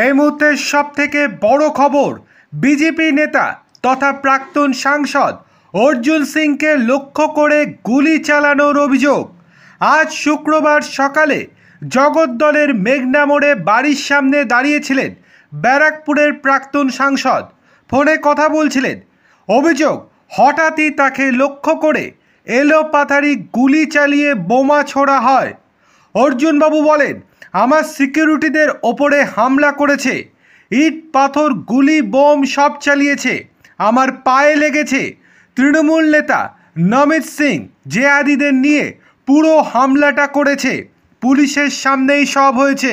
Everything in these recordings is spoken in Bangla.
এই মুহূর্তের সবথেকে বড় খবর, বিজেপি নেতা তথা প্রাক্তন সাংসদ অর্জুন সিংকে লক্ষ্য করে গুলি চালানোর অভিযোগ। আজ শুক্রবার সকালে জগদ্দলের মেঘনা মোড়ে বাড়ির সামনে দাঁড়িয়েছিলেন ব্যারাকপুরের প্রাক্তন সাংসদ, ফোনে কথা বলছিলেন। অভিযোগ, হঠাৎই তাকে লক্ষ্য করে এলোপাথারি গুলি চালিয়ে বোমা ছোড়া হয়। অর্জুনবাবু বলেন, আমার সিকিউরিটিদের ওপরে হামলা করেছে, ইট পাথর গুলি বোম সব চালিয়েছে, আমার পায়ে লেগেছে। তৃণমূল নেতা নমিত সিং জেহাদিদের নিয়ে পুরো হামলাটা করেছে, পুলিশের সামনেই সব হয়েছে।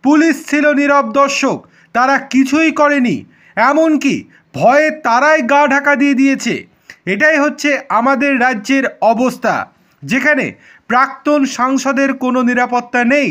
পুলিশ ছিল নীরব দর্শক, তারা কিছুই করেনি, এমনকি ভয়ে তারাই গা ঢাকা দিয়ে দিয়েছে। এটাই হচ্ছে আমাদের রাজ্যের অবস্থা, যেখানে প্রাক্তন সাংসদের কোনো নিরাপত্তা নেই,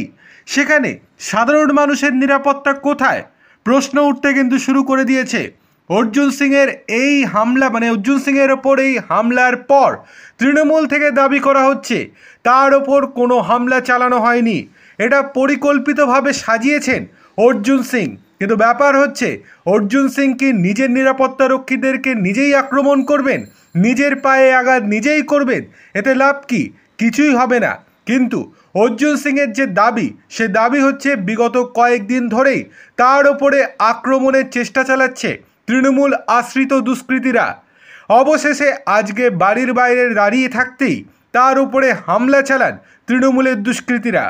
সেখানে সাধারণ মানুষের নিরাপত্তা কোথায়? প্রশ্ন উঠতে কিন্তু শুরু করে দিয়েছে। অর্জুন সিংয়ের এই হামলা অর্জুন সিংয়ের ওপর এই হামলার পর তৃণমূল থেকে দাবি করা হচ্ছে তার ওপর কোনো হামলা চালানো হয়নি, এটা পরিকল্পিতভাবে সাজিয়েছেন অর্জুন সিং। কিন্তু ব্যাপার হচ্ছে, অর্জুন সিং কি নিজের নিরাপত্তা রক্ষীদেরকে নিজেই আক্রমণ করবেন, নিজের পায়ে আঘাত নিজেই করবেন? এতে লাভ কি? কিছুই হবে না। কিন্তু অর্জুন সিংয়ের যে দাবি, সে দাবি হচ্ছে বিগত কয়েকদিন ধরেই তার ওপরে আক্রমণের চেষ্টা চালাচ্ছে তৃণমূল আশ্রিত দুষ্কৃতীরা। অবশেষে আজকে বাড়ির বাইরে দাঁড়িয়ে থাকতেই তার উপরে হামলা চালান তৃণমূলের দুষ্কৃতীরা।